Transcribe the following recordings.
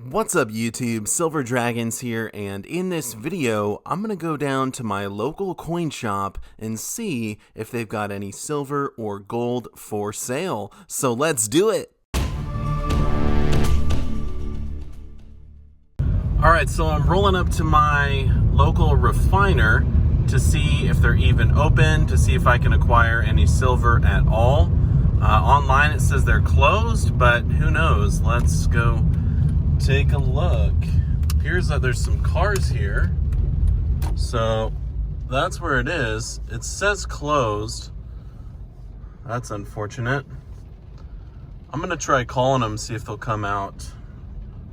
What's up YouTube, Silver Dragons here, and in this video, I'm going to go down to my local coin shop and see if they've got any silver or gold for sale. So let's do it! Alright, so I'm rolling up to my local refiner to see if they're even open, to see if I can acquire any silver at all. Online it says they're closed, but who knows? Let's go take a look. There's some cars here, so that's where it is. It says closed. That's unfortunate. I'm gonna try calling them, see if they'll come out.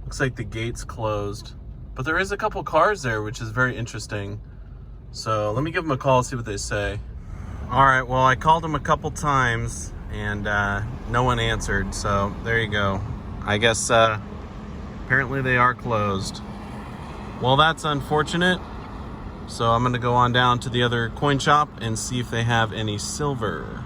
Looks like the gate's closed, but there is a couple cars there, which is very interesting. So let me give them a call, see what they say. All right, well, I called them a couple times and no one answered, so there you go. I guess apparently they are closed. Well, that's unfortunate. So I'm gonna go on down to the other coin shop and see if they have any silver.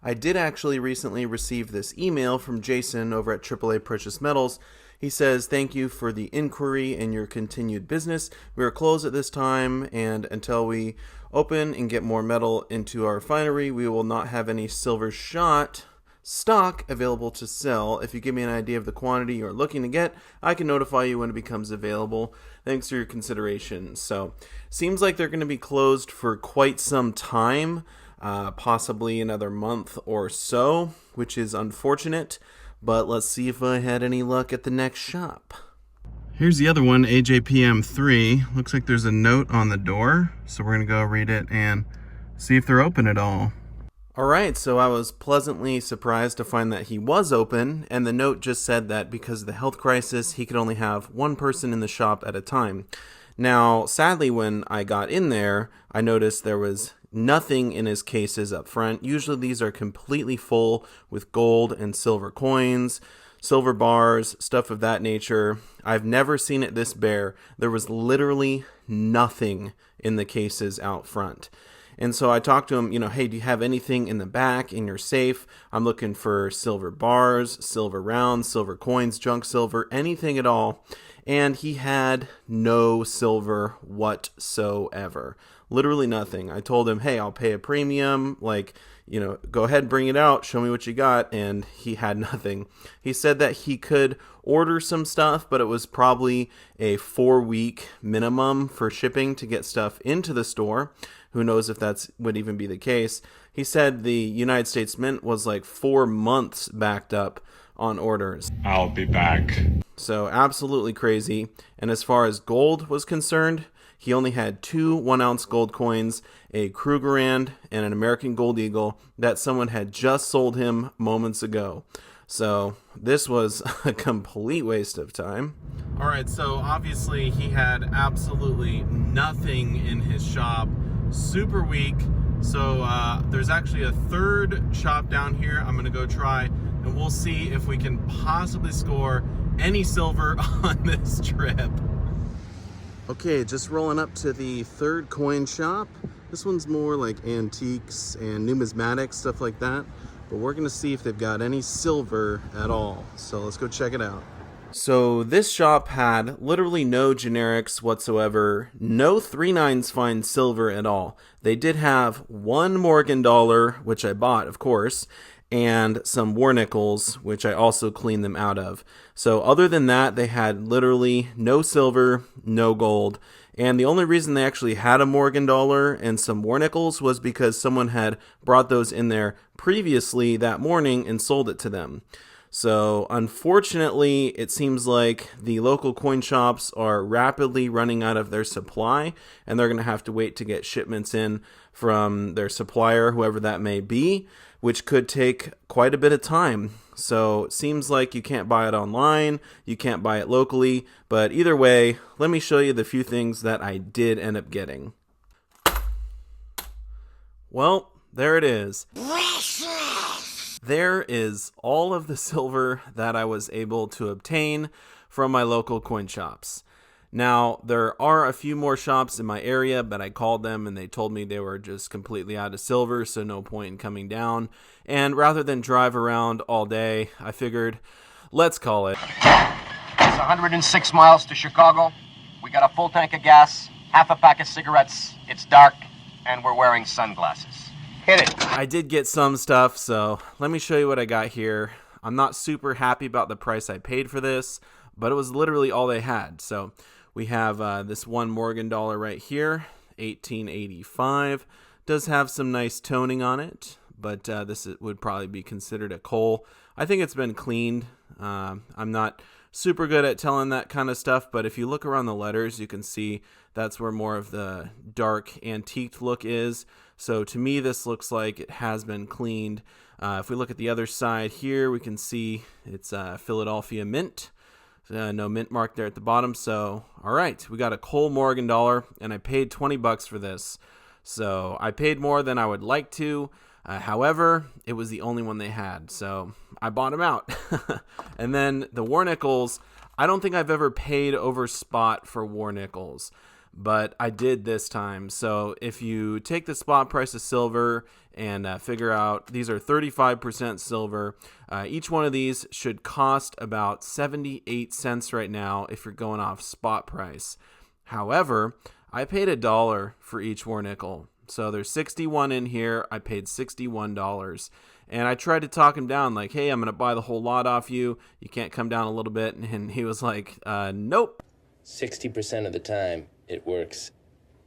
I did actually recently receive this email from Jason over at AAA Precious Metals. He says, "Thank you for the inquiry and your continued business. We are closed at this time, and until we open and get more metal into our refinery, we will not have any silver stock available to sell. If you give me an idea of the quantity you're looking to get, I can notify you when it becomes available. Thanks for your consideration." So, seems like they're going to be closed for quite some time, possibly another month or so, which is unfortunate. But let's see if I had any luck at the next shop. Here's the other one, AJPM3. Looks like there's a note on the door, so we're going to go read it and see if they're open at all. Alright, so I was pleasantly surprised to find that he was open, and the note just said that because of the health crisis, he could only have one person in the shop at a time. Now, sadly, when I got in there, I noticed there was nothing in his cases up front. Usually these are completely full with gold and silver coins, silver bars, stuff of that nature. I've never seen it this bare. There was literally nothing in the cases out front. And so I talked to him, hey, do you have anything in the back in your safe? I'm looking for silver bars, silver rounds, silver coins, junk silver, anything at all. And he had no silver whatsoever. Literally nothing. I told him, hey, I'll pay a premium, go ahead, bring it out, show me what you got, and he had nothing. He said that he could order some stuff, but it was probably a 4-week minimum for shipping to get stuff into the store. Who knows if that would even be the case. He said the United States Mint was like 4 months backed up on orders. I'll be back. So absolutely crazy. And as far as gold was concerned, he only had 2 1-ounce gold coins, a Krugerrand, and an American Gold Eagle that someone had just sold him moments ago. So this was a complete waste of time. All right, so obviously he had absolutely nothing in his shop. Super weak. So there's actually a third shop down here I'm gonna go try, and we'll see if we can possibly score any silver on this trip. Okay, just rolling up to the third coin shop. This one's more like antiques and numismatics, stuff like that. But we're gonna see if they've got any silver at all. So let's go check it out. So this shop had literally no generics whatsoever, no 3/9 fine silver at all. They did have 1 Morgan dollar, which I bought, of course, and some war nickels, which I also cleaned them out of. So other than that, they had literally no silver, no gold. And the only reason they actually had a Morgan dollar and some war nickels was because someone had brought those in there previously that morning and sold it to them. So unfortunately, it seems like the local coin shops are rapidly running out of their supply, and they're going to have to wait to get shipments in from their supplier, whoever that may be, which could take quite a bit of time. So it seems like you can't buy it online, you can't buy it locally, but either way, let me show you the few things that I did end up getting. Well, there it is. There is all of the silver that I was able to obtain from my local coin shops. Now, there are a few more shops in my area, but I called them and they told me they were just completely out of silver, so no point in coming down. And rather than drive around all day, I figured, let's call it. It's 106 miles to Chicago. We got a full tank of gas, half a pack of cigarettes. It's dark, and we're wearing sunglasses. Hit it. I did get some stuff, so let me show you what I got here. I'm not super happy about the price I paid for this, but it was literally all they had. So we have this one Morgan dollar right here, 1885. Does have some nice toning on it, but this would probably be considered a coal. I think it's been cleaned. I'm not super good at telling that kind of stuff, but if you look around the letters, you can see that's where more of the dark antiqued look is. So to me, this looks like it has been cleaned. If we look at the other side here, we can see it's Philadelphia mint. No mint mark there at the bottom. So, all right, we got a Cole Morgan dollar, and I paid $20 for this. So I paid more than I would like to. However, it was the only one they had, so I bought them out. And then the war nickels, I don't think I've ever paid over spot for war nickels, but I did this time. So if you take the spot price of silver and figure out these are 35% silver, each one of these should cost about 78 cents right now if you're going off spot price. However, I paid $1 for each war nickel. So there's 61 in here. I paid $61. And I tried to talk him down like, hey, I'm going to buy the whole lot off you. You can't come down a little bit. And he was like, nope. 60% of the time, it works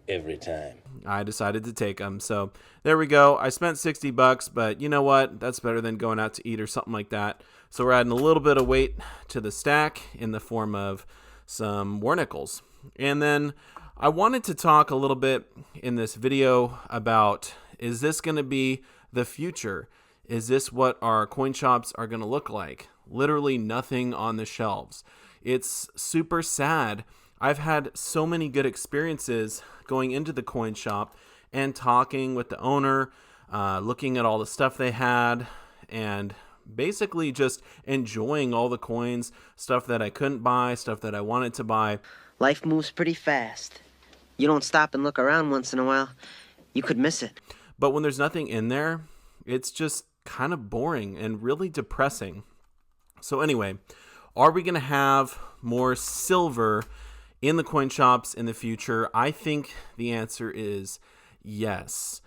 every time. I decided to take them. So there we go. I spent $60, but you know what? That's better than going out to eat or something like that. So we're adding a little bit of weight to the stack in the form of some war nickels. And then I wanted to talk a little bit in this video about, is this going to be the future? Is this what our coin shops are going to look like? Literally nothing on the shelves. It's super sad. I've had so many good experiences going into the coin shop and talking with the owner, looking at all the stuff they had, and basically just enjoying all the coins, stuff that I couldn't buy, stuff that I wanted to buy. Life moves pretty fast. You don't stop and look around once in a while, you could miss it. But when there's nothing in there, it's just kind of boring and really depressing. So anyway, are we going to have more silver in the coin shops in the future? I think the answer is yes.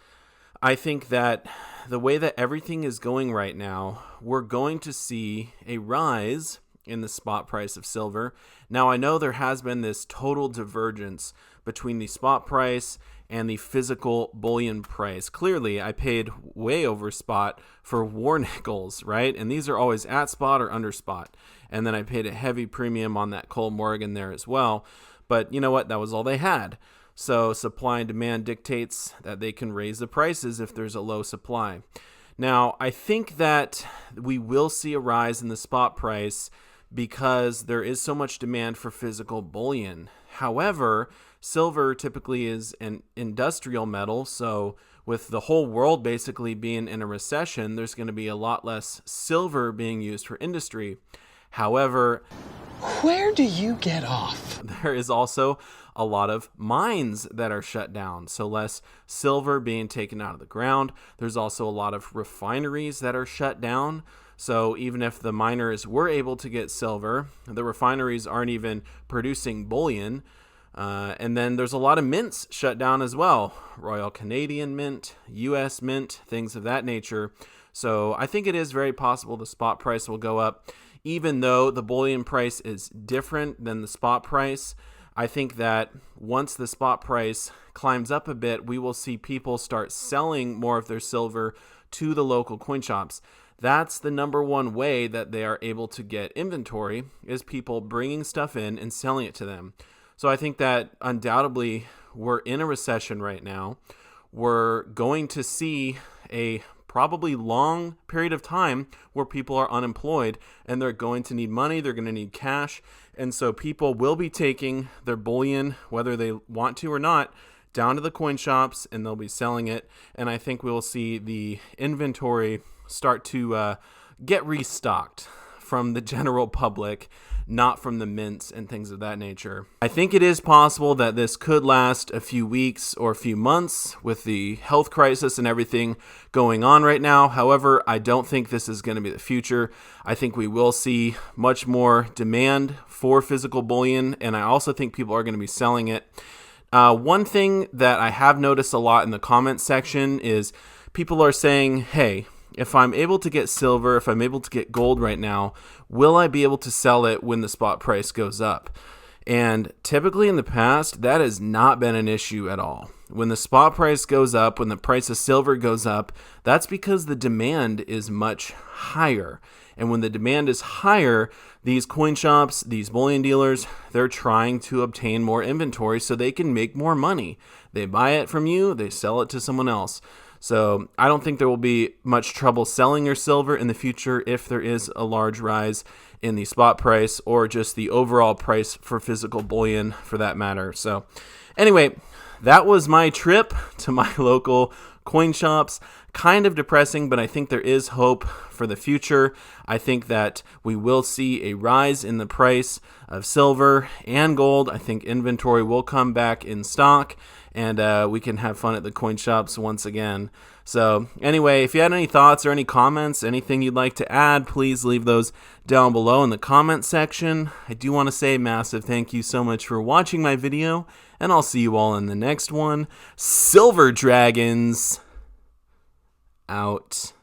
I think that the way that everything is going right now, we're going to see a rise in the spot price of silver. Now, I know there has been this total divergence between the spot price and the physical bullion price. Clearly, I paid way over spot for war nickels, right? And these are always at spot or under spot. And then I paid a heavy premium on that Cole Morgan there as well. But you know what? That was all they had. So supply and demand dictates that they can raise the prices if there's a low supply. Now, I think that we will see a rise in the spot price because there is so much demand for physical bullion. However, silver typically is an industrial metal, so with the whole world basically being in a recession, there's going to be a lot less silver being used for industry. However, where do you get off? There is also a lot of mines that are shut down, so less silver being taken out of the ground. There's also a lot of refineries that are shut down. So even if the miners were able to get silver, the refineries aren't even producing bullion. And then there's a lot of mints shut down as well. Royal Canadian Mint, US Mint, things of that nature. So I think it is very possible the spot price will go up. Even though the bullion price is different than the spot price, I think that once the spot price climbs up a bit, we will see people start selling more of their silver to the local coin shops. That's the number one way that they are able to get inventory, is people bringing stuff in and selling it to them. So I think that undoubtedly we're in a recession right now. We're going to see a probably long period of time where people are unemployed and they're going to need money, they're going to need cash. And so people will be taking their bullion, whether they want to or not, down to the coin shops and they'll be selling it. And I think we'll see the inventory start to get restocked from the general public, not from the mints and things of that nature. I think it is possible that this could last a few weeks or a few months with the health crisis and everything going on right now. However, I don't think this is going to be the future. I think we will see much more demand for physical bullion, and I also think people are going to be selling it. One thing that I have noticed a lot in the comments section is people are saying, hey, if I'm able to get silver, if I'm able to get gold right now, will I be able to sell it when the spot price goes up? And typically in the past, that has not been an issue at all. When the spot price goes up, when the price of silver goes up, that's because the demand is much higher. And when the demand is higher, these coin shops, these bullion dealers, they're trying to obtain more inventory so they can make more money. They buy it from you, they sell it to someone else. So I don't think there will be much trouble selling your silver in the future if there is a large rise in the spot price or just the overall price for physical bullion for that matter. So anyway, that was my trip to my local coin shops. Kind of depressing, but I think there is hope for the future. I think that we will see a rise in the price of silver and gold. I think inventory will come back in stock, and we can have fun at the coin shops once again. So anyway, if you had any thoughts or any comments, anything you'd like to add, please leave those down below in the comment section. I do want to say a massive thank you so much for watching my video, and I'll see you all in the next one. Silver Dragons out.